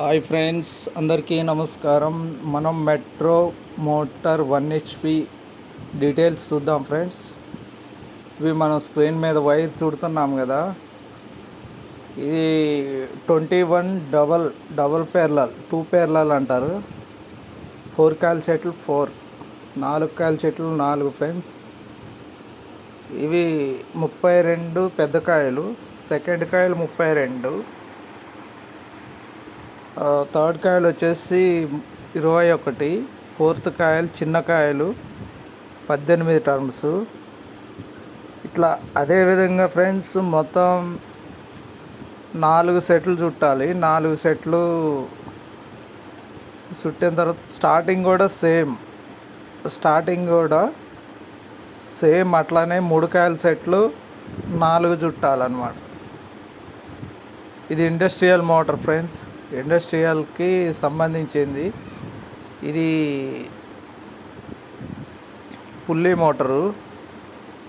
Hi friends, అందరికీ నమస్కారం. మనం మెట్రో మోటార్ 1 HP డీటెయిల్స్ చూద్దాం ఫ్రెండ్స్. ఇవి మనం స్క్రీన్ మీద వైర్ చూడుతున్నాం కదా, ఇది 21 డబల్ పేర్లల్ 2 పేర్లల్ అంటారు. 4 కాయల చెట్లు 4, 4 కాయల చెట్లు 4 ఫ్రెండ్స్. ఇవి 32 పెద్ద కాయలు, సెకండ్ కాయలు 32, థర్డ్ కాయలు వచ్చేసి 21, ఫోర్త్ కాయలు చిన్న కాయలు 18 టర్మ్స్. ఇట్లా అదేవిధంగా ఫ్రెండ్స్ మొత్తం 4 సెట్లు చుట్టాలి. 4 సెట్లు చుట్టిన తర్వాత స్టార్టింగ్ కూడా సేమ్ అట్లానే 3 కాయల సెట్లు 4 చుట్టాలన్నమాట. ఇది ఇండస్ట్రియల్ మోటార్ ఫ్రెండ్స్, ఇండస్ట్రియల్కి సంబంధించింది. ఇది పుల్లీ మోటరు.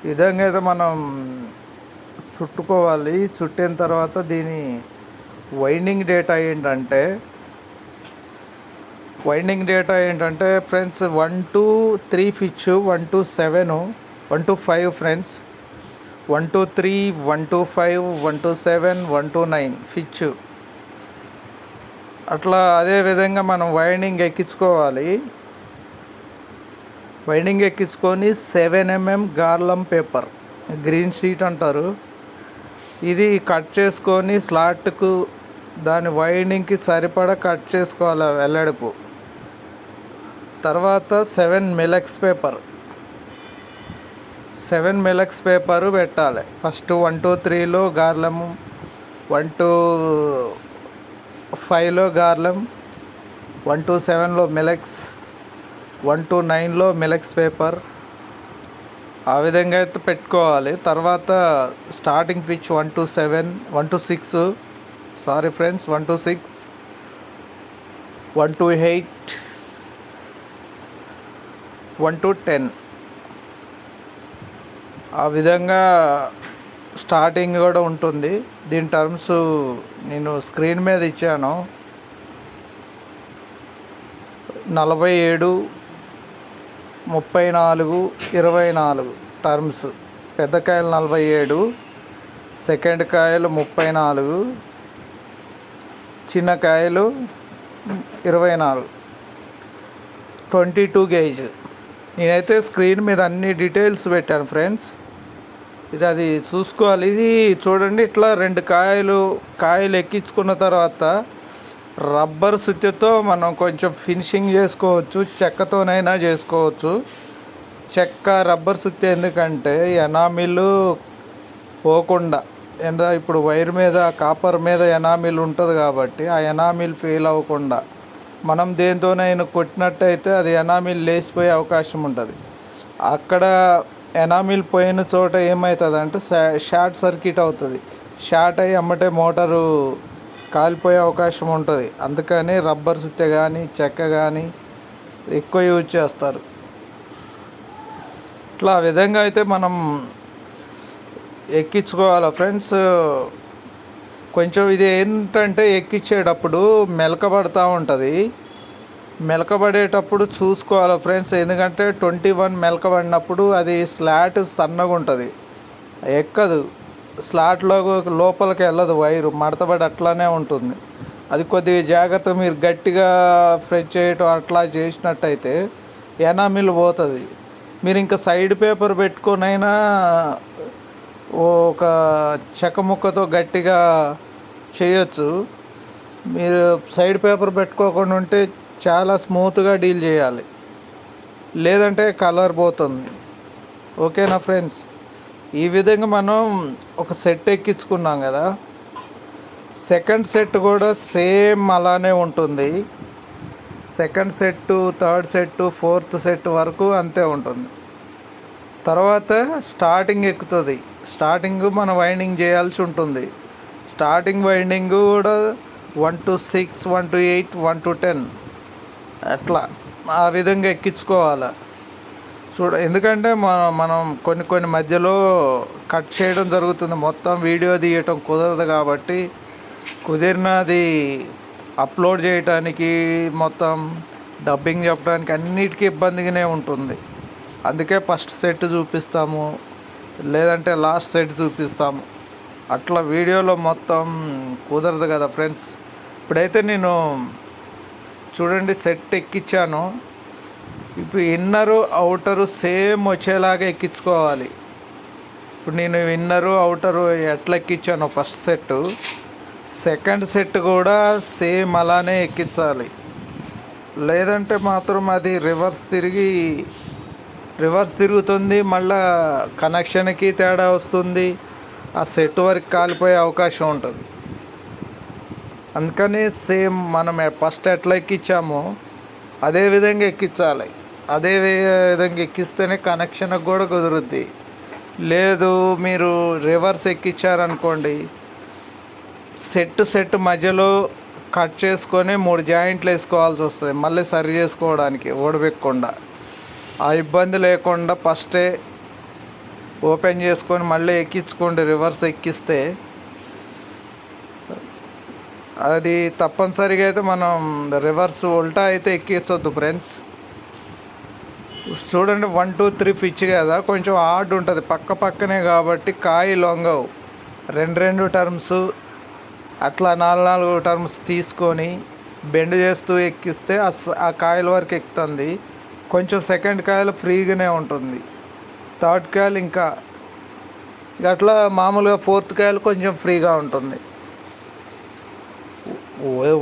ఈ విధంగా అయితే మనం చుట్టుకోవాలి. చుట్టిన తర్వాత దీని వైండింగ్ డేటా ఏంటంటే friends 1 to 3 pitch, 1 to 7, 1 to 5 friends, 1 to 3, 1 to 5, 1 to 7, 1 to 9 Fitch. అట్లా అదేవిధంగా మనం వైండింగ్ ఎక్కించుకోవాలి. వైండింగ్ ఎక్కించుకొని 7 mm గార్లం పేపర్, గ్రీన్ షీట్ అంటారు, ఇది కట్ చేసుకొని స్లాట్కు దాని వైండింగ్కి సరిపడా కట్ చేసుకోవాలి వెల్లడుపు. తర్వాత 7 మిలక్స్ పేపరు పెట్టాలి. ఫస్ట్ 1 to 3లో గార్లము, 1 to 5లో గార్లం, 1 to 7లో మిలక్స్, 1 to 9లో మిలక్స్ పేపర్. ఆ విధంగా అయితే పెట్టుకోవాలి. తర్వాత starting pitch 1 to 7, 1 to 6, sorry friends 1 to 6, 1 to 8, 1 to 10. ఆ విధంగా స్టార్టింగ్ కూడా ఉంటుంది. దీని టర్మ్స్ నేను స్క్రీన్ మీద ఇచ్చాను. 47, 34, 24 టర్మ్స్. పెద్ద కాయలు 47, సెకండ్ కాయలు 34, చిన్న కాయలు 24, 22 గేజ్. నేనైతే స్క్రీన్ మీద అన్ని డీటెయిల్స్ పెట్టాను ఫ్రెండ్స్. ఇది అది చూసుకోవాలి. ఇది చూడండి, ఇట్లా 2 కాయలు ఎక్కించుకున్న తర్వాత రబ్బర్ సుత్తితో మనం కొంచెం ఫినిషింగ్ చేసుకోవచ్చు, చెక్కతోనైనా చేసుకోవచ్చు. చెక్క రబ్బర్ సుత్తి ఎందుకంటే ఎనామిల్ పోకుండా, ఇప్పుడు వైర్ మీద కాపర్ మీద ఎనామిల్ ఉంటుంది కాబట్టి ఆ ఎనామిల్ ఫెయిల్ అవ్వకుండా మనం దేంతోనైనా కొట్టినట్టయితే అది ఎనామిల్ లేచిపోయే అవకాశం ఉంటుంది. అక్కడ ఎనామిల్ పోయిన చోట ఏమవుతుంది అంటే షార్ట్ సర్క్యూట్ అవుతుంది. షార్ట్ అయ్యి అమ్మటే మోటారు కాలిపోయే అవకాశం ఉంటుంది. అందుకని రబ్బర్ సుత్తె కానీ చెక్క కానీ ఎక్కువ యూజ్ చేస్తారు. ఇట్లా ఆ విధంగా అయితే మనం ఎక్కించుకోవాలి ఫ్రెండ్స్. కొంచెం ఇది ఏంటంటే ఎక్కించేటప్పుడు మెలకబడుతూ ఉంటుంది. మెలకబడేటప్పుడు చూసుకోవాలి ఫ్రెండ్స్, ఎందుకంటే 21 మెలకబడినప్పుడు అది స్లాట్ సన్నగా ఉంటుంది, ఎక్కదు. స్లాట్లో లోపలికి వెళ్ళదు, వైరు మడతబడి అట్లానే ఉంటుంది. అది కొద్దిగా జాగ్రత్త, మీరు గట్టిగా ఫ్రెష్ చేయటం అట్లా చేసినట్టయితే ఎనామిల్ పోతుంది. మీరు ఇంకా సైడ్ పేపర్ పెట్టుకొనైనా ఒక చెక్క ముక్కతో గట్టిగా చేయొచ్చు. మీరు సైడ్ పేపర్ పెట్టుకోకుండా ఉంటే చాలా స్మూత్గా డీల్ చేయాలి, లేదంటే కలర్ పోతుంది. ఓకేనా ఫ్రెండ్స్? ఈ విధంగా మనం ఒక సెట్ ఎక్కించుకున్నాం కదా, సెకండ్ సెట్ కూడా సేమ్ అలానే ఉంటుంది. Second set, third set, fourth set వరకు అంతే ఉంటుంది. తర్వాత స్టార్టింగ్ ఎక్కుతుంది. స్టార్టింగ్ మనం వైండింగ్ చేయాల్సి ఉంటుంది. స్టార్టింగ్ వైండింగ్ కూడా 1 to 6, 1 to 8, 1 to 10 అట్లా ఆ విధంగా ఎక్కించుకోవాలి. ఎందుకంటే మనం కొన్ని మధ్యలో కట్ చేయడం జరుగుతుంది. మొత్తం వీడియో తీయటం కుదరదు కాబట్టి కుదిరినది అప్లోడ్ చేయడానికి, మొత్తం డబ్బింగ్ చెప్పడానికి అన్నిటికీ ఇబ్బందిగానే ఉంటుంది. అందుకే ఫస్ట్ సెట్ చూపిస్తాము, లేదంటే లాస్ట్ సెట్ చూపిస్తాము. అట్లా వీడియోలో మొత్తం కుదరదు కదా ఫ్రెండ్స్. ఇప్పుడైతే నేను చూడండి సెట్ ఎక్కించాను. ఇప్పుడు ఇన్నరు అవుటరు సేమ్ వచ్చేలాగా ఎక్కించుకోవాలి. ఇప్పుడు నేను ఇన్నరు అవుటరు ఎట్లా ఎక్కించాను ఫస్ట్ సెట్, సెకండ్ సెట్ కూడా సేమ్ అలానే ఎక్కించాలి. లేదంటే మాత్రం అది రివర్స్ తిరుగుతుంది, మళ్ళా కనెక్షన్కి తేడా వస్తుంది, ఆ సెట్ వరకు కాలిపోయే అవకాశం ఉంటుంది. అందుకని సేమ్ మనం ఫస్ట్ ఎట్లా ఎక్కించామో అదే విధంగా ఎక్కించాలి. అదే విధంగా ఎక్కిస్తేనే కనెక్షన్కి కూడా కుదురుద్ది. లేదు మీరు రివర్స్ ఎక్కించారనుకోండి, సెట్ మధ్యలో కట్ చేసుకొని 3 జాయింట్లు వేసుకోవాల్సి వస్తుంది మళ్ళీ సరి చేసుకోవడానికి ఓడబెక్కకుండా. ఆ ఇబ్బంది లేకుండా ఫస్టే ఓపెన్ చేసుకొని మళ్ళీ ఎక్కించుకోండి. రివర్స్ ఎక్కిస్తే అది తప్పనిసరిగా అయితే మనం రివర్స్ ఉల్టా అయితే ఎక్కించొద్దు ఫ్రెండ్స్. చూడండి 1 2 3 పిచ్ కదా, కొంచెం హార్డ్ ఉంటుంది, పక్కనే కాబట్టి కాయ లొంగవు. 2 టర్మ్స్ అట్లా 4 టర్మ్స్ తీసుకొని బెండ్ చేస్తూ ఎక్కిస్తే ఆ కాయల వరకు ఎక్కుతుంది. కొంచెం సెకండ్ కాయలు ఫ్రీగానే ఉంటుంది, థర్డ్ కాయలు ఇంకా అట్లా మామూలుగా ఫోర్త్ కాయలు కొంచెం ఫ్రీగా ఉంటుంది.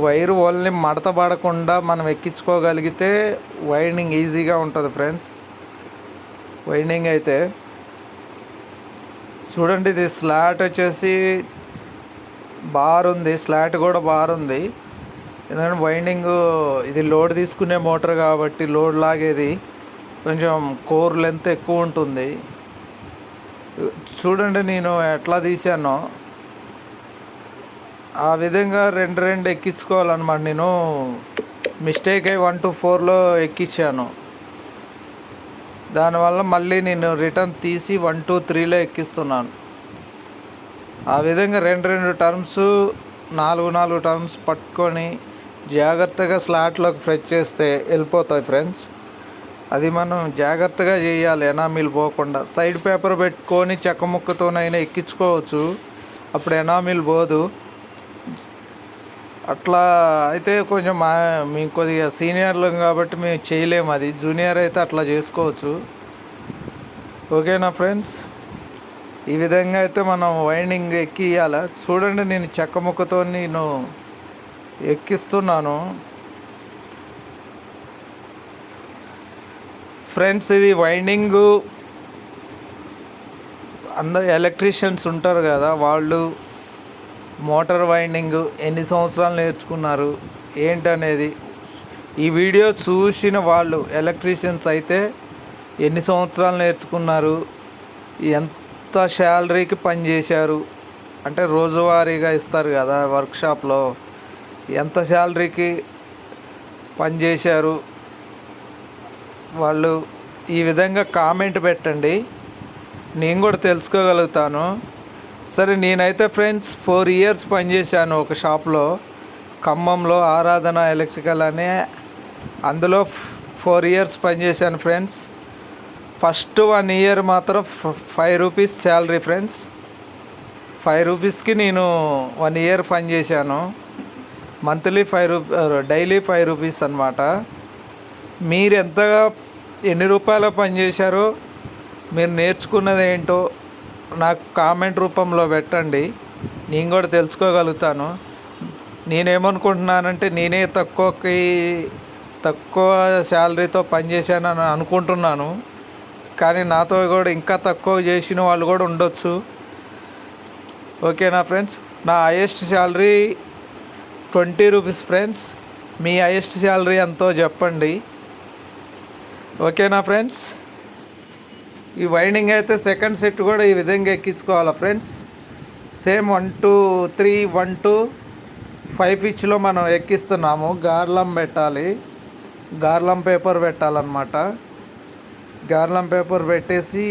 వైరు ఓన్లీ మడత పడకుండా మనం ఎక్కించుకోగలిగితే వైండింగ్ ఈజీగా ఉంటుంది ఫ్రెండ్స్. వైండింగ్ అయితే చూడండి, ఇది స్లాట్ వచ్చేసి బార్ ఉంది, స్లాట్ కూడా బార్ ఉంది. ఎందుకంటే వైండింగ్ ఇది లోడ్ తీసుకునే మోటార్ కాబట్టి లోడ్ లాగేది కొంచెం కోర్ లెంత్ ఎక్కువ ఉంటుంది. చూడండి నేను ఎట్లా తీసానో ఆ విధంగా 2 ఎక్కించుకోవాలన్నమాట. నేను మిస్టేక్ అయ్యి 1 to 4లో ఎక్కించాను. దానివల్ల మళ్ళీ నేను రిటర్న్ తీసి 1 to 3లో ఎక్కిస్తున్నాను. ఆ విధంగా 2 టర్మ్స్ 4 టర్మ్స్ పట్టుకొని జాగ్రత్తగా స్లాట్లోకి ఫ్రెష్ చేస్తే వెళ్ళిపోతాయి ఫ్రెండ్స్. అది మనం జాగ్రత్తగా చేయాలి, ఎనామిల్ పోకుండా. సైడ్ పేపర్ పెట్టుకొని చెక్క ముక్కతోనైనా ఎక్కించుకోవచ్చు, అప్పుడు ఎనామిల్ పోదు. అట్లా అయితే కొంచెం మేము కొద్దిగా సీనియర్లు కాబట్టి మేము చేయలేము, అది జూనియర్ అయితే అట్లా చేసుకోవచ్చు. ఓకేనా ఫ్రెండ్స్, ఈ విధంగా అయితే మనం వైండింగ్ ఎక్కియాలి. చూడండి నేను చెక్క ముక్కతో నేను ఎక్కిస్తున్నాను ఫ్రెండ్స్. ఇది వైండింగు అందరు ఎలక్ట్రీషియన్స్ ఉంటారు కదా, వాళ్ళు మోటార్ వైండింగ్ ఎన్ని సంవత్సరాలు నేర్చుకున్నారు ఏంటనేది ఈ వీడియో చూసిన వాళ్ళు ఎలక్ట్రీషియన్స్ అయితే ఎన్ని సంవత్సరాలు నేర్చుకున్నారు, ఎంత శాలరీకి పనిచేశారు, అంటే రోజువారీగా ఇస్తారు కదా వర్క్షాప్లో, ఎంత శాలరీకి పనిచేశారు వాళ్ళు ఈ విధంగా కామెంట్ పెట్టండి, నేను కూడా తెలుసుకోగలుగుతాను. సరే, నేనైతే ఫ్రెండ్స్ 4 years పనిచేశాను ఒక షాప్లో, ఖమ్మంలో ఆరాధన ఎలక్ట్రికల్ అనే, అందులో 4 years పనిచేశాను ఫ్రెండ్స్. ఫస్ట్ 1 year మాత్రం 5 rupees శాలరీ ఫ్రెండ్స్. 5 rupeesకి నేను 1 year పనిచేశాను. మంత్లీ 5 rupees, డైలీ 5 rupees అనమాట. మీరు ఎన్ని రూపాయలు పనిచేశారో, మీరు నేర్చుకున్నది ఏంటో నాకు కామెంట్ రూపంలో పెట్టండి, నేను కూడా తెలుసుకోగలుగుతాను. నేనేమనుకుంటున్నానంటే నేనే తక్కువ శాలరీతో పనిచేశానని అనుకుంటున్నాను, కానీ నాతో కూడా ఇంకా తక్కువ చేసిన వాళ్ళు కూడా ఉండొచ్చు. ఓకేనా ఫ్రెండ్స్, నా హైయెస్ట్ శాలరీ 20 rupees ఫ్రెండ్స్. మీ హైయెస్ట్ శాలరీ ఎంతో చెప్పండి. ఓకేనా ఫ్రెండ్స్, ఈ వైండింగ్ అయితే సెకండ్ సెట్ కూడా ఈ విధంగా ఎక్కించుకోవాలా ఫ్రెండ్స్. సేమ్ 1 to 3 1 to 5 పిచ్లో మనం ఎక్కిస్తున్నాము. గార్లం పెట్టాలి, గార్లం పేపర్ పెట్టాలన్నమాట. గార్లం పేపర్ పెట్టేసి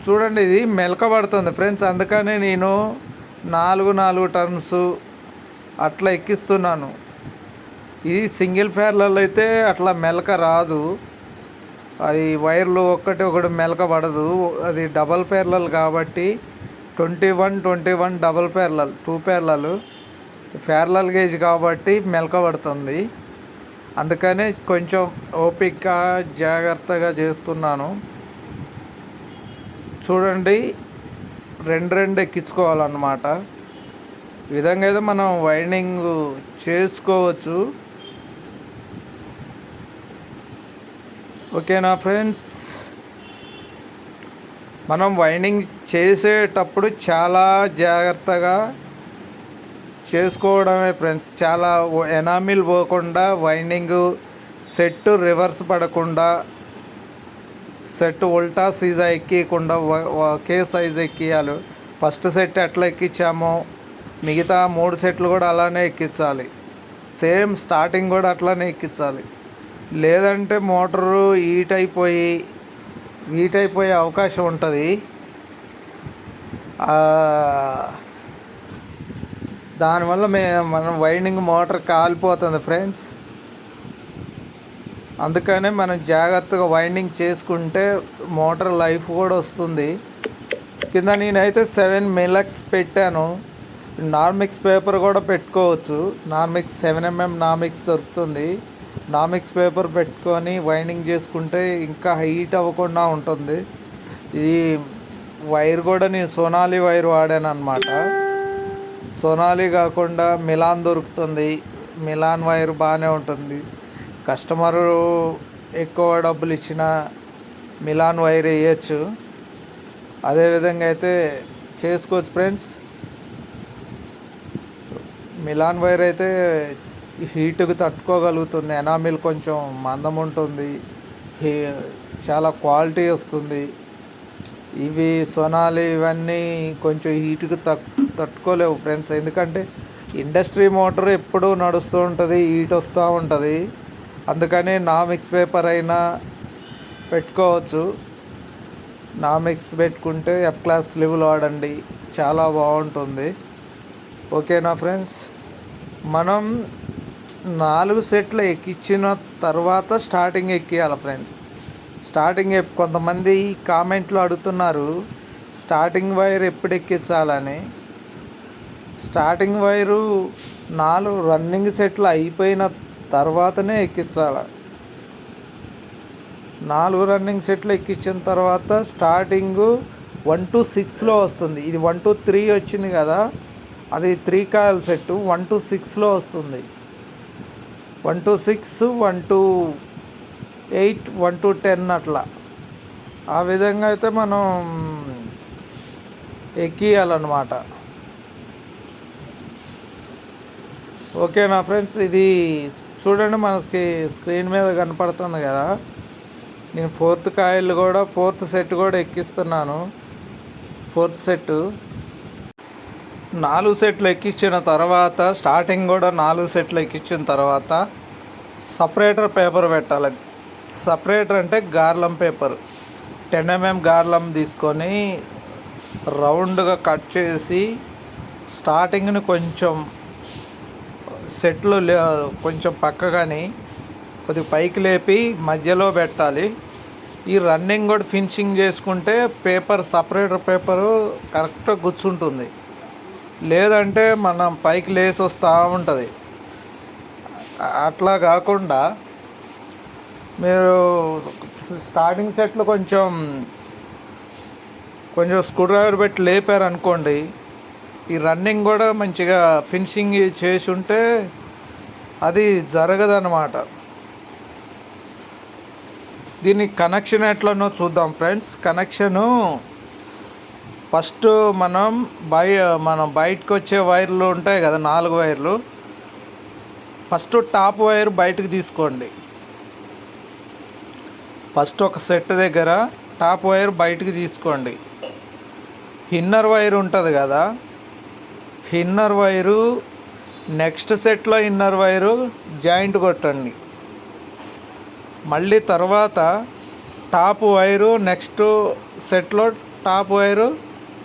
చూడండి, ఇది మెలకబడుతుంది ఫ్రెండ్స్. అందుకనే నేను 4 టర్మ్స్ అట్లా ఎక్కిస్తున్నాను. ఇది సింగిల్ ఫేర్లలో అయితే అట్లా మెలక రాదు, అది వైర్లు ఒకటి మెలక పడదు. అది డబల్ పేర్లల్ కాబట్టి 21 డబల్ పేర్లల్ 2 పేర్లలు పేర్లల్ గేజ్ కాబట్టి మెలక పడుతుంది. అందుకనే కొంచెం ఓపికగా జాగ్రత్తగా చేస్తున్నాను. చూడండి, రెండు ఎక్కించుకోవాలన్నమాట. ఈ విధంగా అయితే మనం వైండింగ్ చేసుకోవచ్చు. ఓకేనా ఫ్రెండ్స్, మనం వైండింగ్ చేసేటప్పుడు చాలా జాగ్రత్తగా చేసుకోవడమే ఫ్రెండ్స్. చాలా ఎనామిల్ పోకుండా, వైండింగ్ సెట్ రివర్స్ పడకుండా, సెట్ ఉల్టా సీజా ఎక్కియకుండా ఒకే సైజు ఎక్కియాలి. ఫస్ట్ సెట్ ఎట్లా ఎక్కించామో మిగతా 3 సెట్లు కూడా అలానే ఎక్కించాలి. సేమ్ స్టార్టింగ్ కూడా అట్లానే ఎక్కించాలి. లేదంటే మోటారు హీట్ అయిపోయే అవకాశం ఉంటుంది. దానివల్ల మనం వైండింగ్ మోటార్ కాలిపోతుంది ఫ్రెండ్స్. అందుకనే మనం జాగ్రత్తగా వైండింగ్ చేసుకుంటే మోటార్ లైఫ్ కూడా వస్తుంది. కింద నేనైతే 7 మిలక్స్ పెట్టాను. నార్మిక్స్ పేపర్ కూడా పెట్టుకోవచ్చు. నార్మిక్స్ 7mm నార్మిక్స్ దొరుకుతుంది. నార్మిక్స్ పేపర్ పెట్టుకొని వైండింగ్ చేసుకుంటే ఇంకా హీట్ అవ్వకుండా ఉంటుంది. ఇది వైర్ కూడా నేను సోనాలి వైర్ వాడాను అనమాట. సోనాలి కాకుండా మిలాన్ దొరుకుతుంది. మిలాన్ వైర్ బాగానే ఉంటుంది. కస్టమరు ఎక్కువ డబ్బులు ఇచ్చిన మిలాన్ వైర్ వేయచ్చు. అదేవిధంగా అయితే చేసుకోవచ్చు ఫ్రెండ్స్. మిలాన్ వైర్ అయితే హీటుకు తట్టుకోగలుగుతుంది. ఎనామిల్ కొంచెం మందం ఉంటుంది, చాలా క్వాలిటీ వస్తుంది. ఇవి సొనాలి ఇవన్నీ కొంచెం హీటుకు తట్టుకోలేవు ఫ్రెండ్స్. ఎందుకంటే ఇండస్ట్రీ మోటార్ ఎప్పుడూ నడుస్తూ ఉంటుంది, హీట్ వస్తూ ఉంటుంది. అందుకని నామిక్స్ పేపర్ అయినా పెట్టుకోవచ్చు. నామిక్స్ పెట్టుకుంటే F క్లాస్ స్లీవ్లు వాడండి, చాలా బాగుంటుంది. ఓకేనా ఫ్రెండ్స్, మనం 4 సెట్లు ఎక్కించిన తర్వాత స్టార్టింగ్ ఎక్కియాలి ఫ్రెండ్స్. స్టార్టింగ్ కొంతమంది కామెంట్లో అడుగుతున్నారు స్టార్టింగ్ వైర్ ఎప్పుడు ఎక్కించాలని. స్టార్టింగ్ వైరు 4 రన్నింగ్ సెట్లు అయిపోయిన తర్వాతనే ఎక్కించాలి. 4 రన్నింగ్ సెట్లు ఎక్కించిన తర్వాత స్టార్టింగు 1 to 6లో వస్తుంది. ఇది 1 to 3 వచ్చింది కదా, అది 3 కాయిల్ సెట్ 1 to 6లో వస్తుంది. 1 to 6, 1 to 8, 1 to 10 అట్లా. ఆ విధంగా అయితే మనం ఎక్కియాలన్నమాట. ఓకేనా ఫ్రెండ్స్, ఇది చూడండి మనకి స్క్రీన్ మీద కనపడుతుంది కదా. నేను 4th కాయిల్ కూడా 4th సెట్ కూడా ఎక్కిస్తున్నాను. 4th సెట్ 4 సెట్లు ఎక్కించిన తర్వాత స్టార్టింగ్ కూడా 4 సెట్లు ఎక్కించిన తర్వాత సపరేటర్ పేపర్ పెట్టాలి. సపరేటర్ అంటే గార్లం పేపర్ 10mm గార్లం తీసుకొని రౌండ్గా కట్ చేసి స్టార్టింగ్ని కొంచెం సెట్లు కొంచెం పక్కగాని కొద్దిగా పైకి లేపి మధ్యలో పెట్టాలి. ఈ రన్నింగ్ కూడా ఫినిషింగ్ చేసుకుంటే పేపర్ సపరేటర్ పేపరు కరెక్ట్గా కూర్చుంటుంది. లేదంటే మనం పైకి లేసి వస్తూ ఉంటుంది. అట్లా కాకుండా మీరు స్టార్టింగ్ సెట్లో కొంచెం స్క్రూ డ్రైవర్ పెట్టి లేపారనుకోండి, ఈ రన్నింగ్ కూడా మంచిగా ఫినిషింగ్ చేసి ఉంటే అది జరగదన్నమాట. దీని కనెక్షన్ ఎట్లనో చూద్దాం ఫ్రెండ్స్. కనెక్షను ఫస్ట్ మనం బయటకు వచ్చే వైర్లు ఉంటాయి కదా, 4 వైర్లు. ఫస్ట్ టాప్ వైర్ బయటకు తీసుకోండి. ఫస్ట్ ఒక సెట్ దగ్గర టాప్ వైర్ బయటకు తీసుకోండి. ఇన్నర్ వైర్ ఉంటుంది కదా, ఇన్నర్ వైరు నెక్స్ట్ సెట్లో ఇన్నర్ వైరు జాయింట్ కొట్టండి. మళ్ళీ తర్వాత టాప్ వైరు నెక్స్ట్ సెట్లో టాప్ వైరు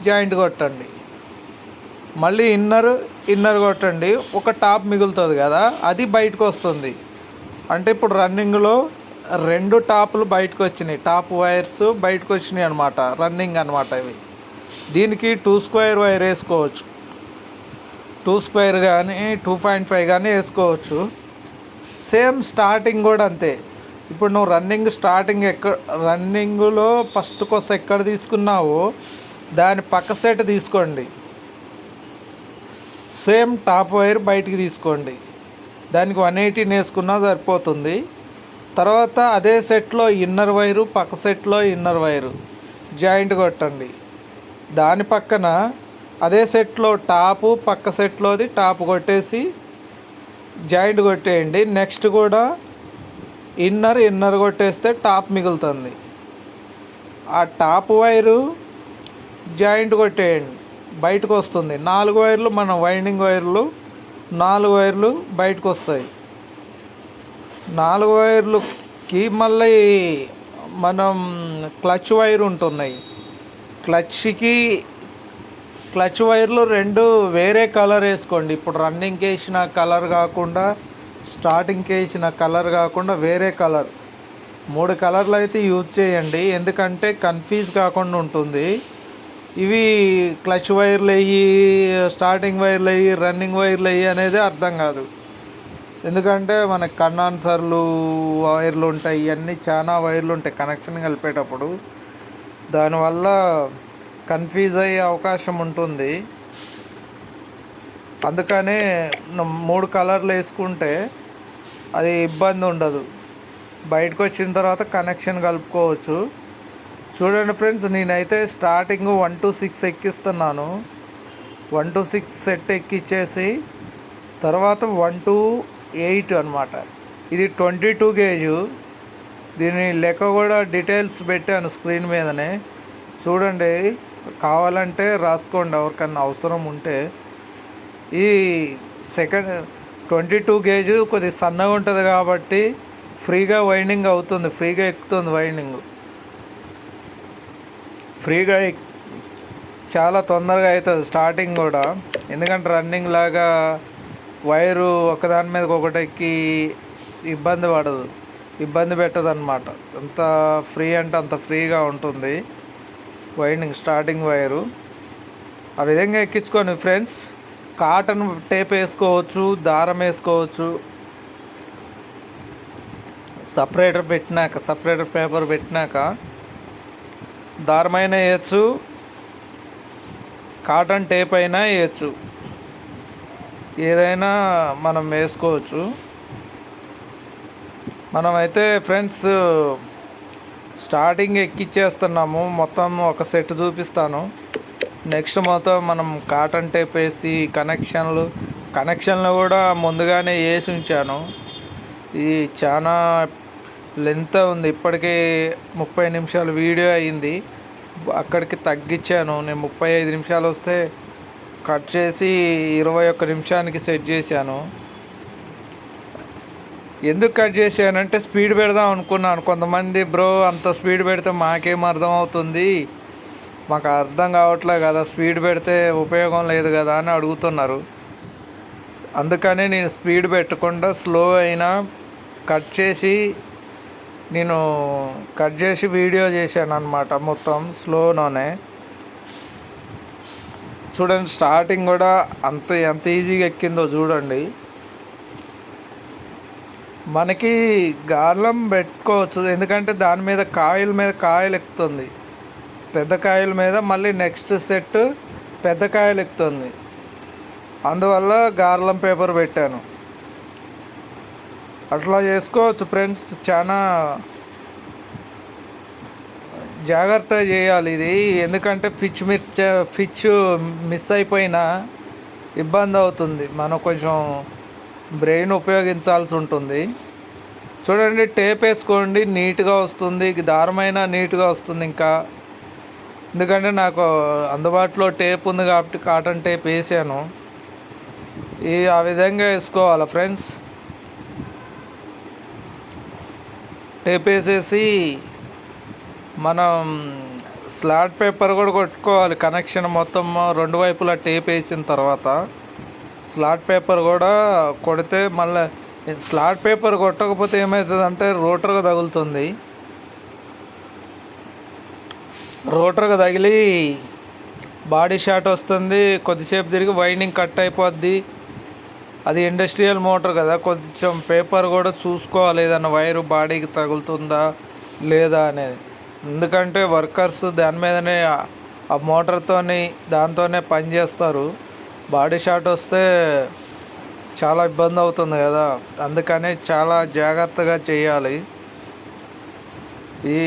జాయింట్ కొట్టండి. మళ్ళీ ఇన్నర్ కొట్టండి. ఒక టాప్ మిగులుతుంది కదా, అది బయటకు వస్తుంది. అంటే ఇప్పుడు రన్నింగ్లో 2 టాపులు బయటకు వచ్చినాయి, టాప్ వైర్స్ బయటకు వచ్చినాయి అనమాట, రన్నింగ్ అనమాట ఇవి. దీనికి 2 స్క్వేర్ వైర్ వేసుకోవచ్చు, 2 స్క్వేర్ కానీ 2.5 కానీ వేసుకోవచ్చు. సేమ్ స్టార్టింగ్ కూడా అంతే. ఇప్పుడు నువ్వు రన్నింగ్లో ఫస్ట్ కోసం ఎక్కడ తీసుకున్నావో దాని పక్క సెట్ తీసుకోండి. సేమ్ టాప్ వైర్ బయటికి తీసుకోండి, దానికి 118 వేసుకున్నా సరిపోతుంది. తర్వాత అదే సెట్లో ఇన్నర్ వైరు, పక్క సెట్లో ఇన్నర్ వైరు జాయింట్ కొట్టండి. దాని పక్కన అదే సెట్లో టాపు, పక్క సెట్లోది టాప్ కొట్టేసి జాయింట్ కొట్టేయండి. నెక్స్ట్ కూడా ఇన్నర్ కొట్టేస్తే టాప్ మిగులుతుంది. ఆ టాప్ వైరు జాయింట్ కొట్టేయండి, బయటకు వస్తుంది. 4 వైర్లు మన వైండింగ్ వైర్లు, 4 వైర్లు బయటకు వస్తాయి. 4 వైర్లుకి మళ్ళీ మనం క్లచ్ వైర్ ఉంటున్నాయి. క్లచ్ వైర్లు 2 వేరే కలర్ వేసుకోండి. ఇప్పుడు రన్నింగ్కి వేసిన కలర్ కాకుండా, స్టార్టింగ్కి వేసిన కలర్ కాకుండా వేరే కలర్, 3 కలర్లు అయితే యూజ్ చేయండి. ఎందుకంటే కన్ఫ్యూజ్ కాకుండా ఉంటుంది. ఇవి క్లచ్ వైర్లు అయ్యి, స్టార్టింగ్ వైర్లు అయ్యి, రన్నింగ్ వైర్లు అయ్యి అనేది అర్థం కాదు. ఎందుకంటే మనకి కండెన్సర్లు వైర్లు ఉంటాయి, ఇవన్నీ చాలా వైర్లు ఉంటాయి కనెక్షన్ కలిపేటప్పుడు. దానివల్ల కన్ఫ్యూజ్ అయ్యే అవకాశం ఉంటుంది. అందుకనే 3 కలర్లు వేసుకుంటే అది ఇబ్బంది ఉండదు. బయటకు వచ్చిన తర్వాత కనెక్షన్ కలుపుకోవచ్చు. చూడండి ఫ్రెండ్స్, నేనైతే స్టార్టింగ్ 1 to 6 ఎక్కిస్తున్నాను. 1 to 6 సెట్ ఎక్కిచ్చేసి తర్వాత 1 to 8 అనమాట. ఇది 22 గేజు. దీని లెక్క కూడా డీటెయిల్స్ పెట్టాను స్క్రీన్ మీదనే, చూడండి. కావాలంటే రాసుకోండి ఎవరికన్నా అవసరం ఉంటే. ఈ 22 గేజు కొద్దిగా సన్నగా ఉంటుంది కాబట్టి ఫ్రీగా వైండింగ్ అవుతుంది, ఫ్రీగా ఎక్కుతుంది వైండింగ్. ఫ్రీగా చాలా తొందరగా అవుతుంది స్టార్టింగ్ కూడా. ఎందుకంటే రన్నింగ్ లాగా వైరు ఒకదాని మీద ఒకటి ఎక్కి ఇబ్బంది పెట్టదు అనమాట. ఎంత ఫ్రీ అంటే అంత ఫ్రీగా ఉంటుంది వైండింగ్, స్టార్టింగ్ వైరు. ఆ విధంగా ఎక్కించుకోండి ఫ్రెండ్స్. కాటన్ టేప్ వేసుకోవచ్చు, దారం వేసుకోవచ్చు. సపరేటర్ పేపర్ పెట్టినాక దారమైనా వేయచ్చు, కాటన్ టేప్ అయినా వేయచ్చు, ఏదైనా మనం వేసుకోవచ్చు. మనమైతే ఫ్రెండ్స్ స్టార్టింగ్ ఎక్కిచ్చేస్తున్నాము. మొత్తం ఒక సెట్ చూపిస్తాను. నెక్స్ట్ మొత్తం మనం కాటన్ టేప్ వేసి కనెక్షన్లు కూడా ముందుగానే వేసి ఉంచాను. ఇది చాలా లెంత్ ఉంది, ఇప్పటికే 30 నిమిషాలు వీడియో అయింది. అక్కడికి తగ్గించాను. నేను 35 నిమిషాలు వస్తే కట్ చేసి 21 నిమిషానికి సెట్ చేశాను. ఎందుకు కట్ చేశానంటే స్పీడ్ పెడదాం అనుకున్నాను. కొంతమంది బ్రో అంత స్పీడ్ పెడితే మాకేం అర్థం అవుతుంది, మాకు అర్థం కావట్లేదు కదా, స్పీడ్ పెడితే ఉపయోగం లేదు కదా అని అడుగుతున్నారు. అందుకని నేను స్పీడ్ పెట్టకుండా స్లో అయినా కట్ చేసి వీడియో చేశాను అనమాట, మొత్తం స్లోలోనే. చూడండి స్టార్టింగ్ కూడా ఎంత ఈజీగా ఎక్కిందో చూడండి. మనకి గార్లం పెట్టుకోవచ్చు, ఎందుకంటే దాని మీద కాయలు ఎక్కుతుంది. పెద్ద కాయల మీద మళ్ళీ నెక్స్ట్ సెట్ పెద్ద కాయలు ఎక్కుతుంది. అందువల్ల గార్లం పేపర్ పెట్టాను. అట్లా చేసుకోవచ్చు ఫ్రెండ్స్. చాలా జాగ్రత్తగా చేయాలి ఇది. ఎందుకంటే పిచ్ మిస్ అయిపోయినా ఇబ్బంది అవుతుంది, మనం కొంచెం బ్రెయిన్ ఉపయోగించాల్సి ఉంటుంది. చూడండి టేప్ వేసుకోండి, నీట్గా వస్తుంది. దారమైనా నీట్గా వస్తుంది. ఇంకా ఎందుకంటే నాకు అందుబాటులో టేప్ ఉంది కాబట్టి కాటన్ టేప్ వేసాను. ఆ విధంగా వేసుకోవాలి ఫ్రెండ్స్. టేప్ వేసేసి మనం స్లాట్ పేపర్ కూడా కొట్టుకోవాలి. కనెక్షన్ మొత్తం రెండు వైపులా టేప్ వేసిన తర్వాత స్లాట్ పేపర్ కూడా కొడితే మళ్ళీ స్లాట్ పేపర్ కొట్టకపోతే ఏమవుతుంది అంటే రోటర్గా తగులుతుంది. రోటర్గా తగిలి బాడీ షాట్ వస్తుంది. కొద్దిసేపు తిరిగి వైండింగ్ కట్ అయిపోద్ది. అది ఇండస్ట్రియల్ మోటార్ కదా, కొంచెం పేపర్ కూడా చూసుకోవాలి ఏదన్నా వైరు బాడీకి తగులుతుందా లేదా అనేది. ఎందుకంటే వర్కర్స్ దాని మీదనే ఆ మోటార్తోని దాంతోనే పని చేస్తారు. బాడీ షాట్ వస్తే చాలా ఇబ్బంది అవుతుంది కదా, అందుకని చాలా జాగ్రత్తగా చేయాలి. ఈ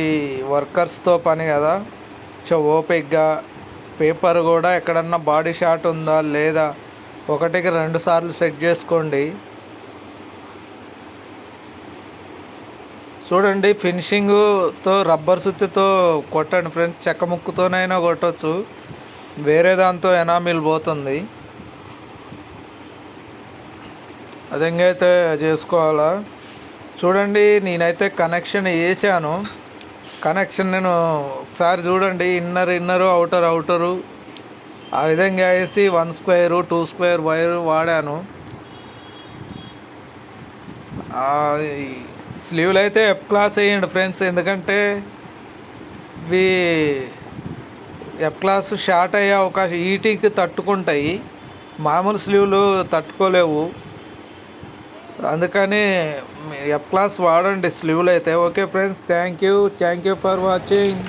వర్కర్స్తో పని కదా, ఓపిక్గా పేపర్ కూడా ఎక్కడన్నా బాడీ షాట్ ఉందా లేదా ఒకటికి 2 సార్లు సెట్ చేసుకోండి. చూడండి, ఫినిషింగ్తో రబ్బర్ సుత్తితో కొట్టండి ఫ్రెండ్స్. చెక్క ముక్కుతోనైనా కొట్టచ్చు, వేరే దాంతో ఎనామిల్ పోతుంది. అదెంగైతే చేసుకోవాలా. చూడండి, నేనైతే కనెక్షన్ వేసాను. కనెక్షన్ నేను ఒకసారి చూడండి, ఇన్నరు అవుటరు ఆ విధంగా వేసి 1 స్క్వేరు 2 స్క్వేర్ వైరు వాడాను. స్లీవ్లు అయితే ఎఫ్ క్లాస్ వేయండి ఫ్రెండ్స్, ఎందుకంటే ఇవి ఎఫ్ క్లాస్ షార్ట్ అయ్యే అవకాశం, ఈటీకి తట్టుకుంటాయి, మామూలు స్లీవ్లు తట్టుకోలేవు. అందుకని ఎఫ్ క్లాస్ వాడండి స్లీవ్లు అయితే. Okay friends, thank you for watching.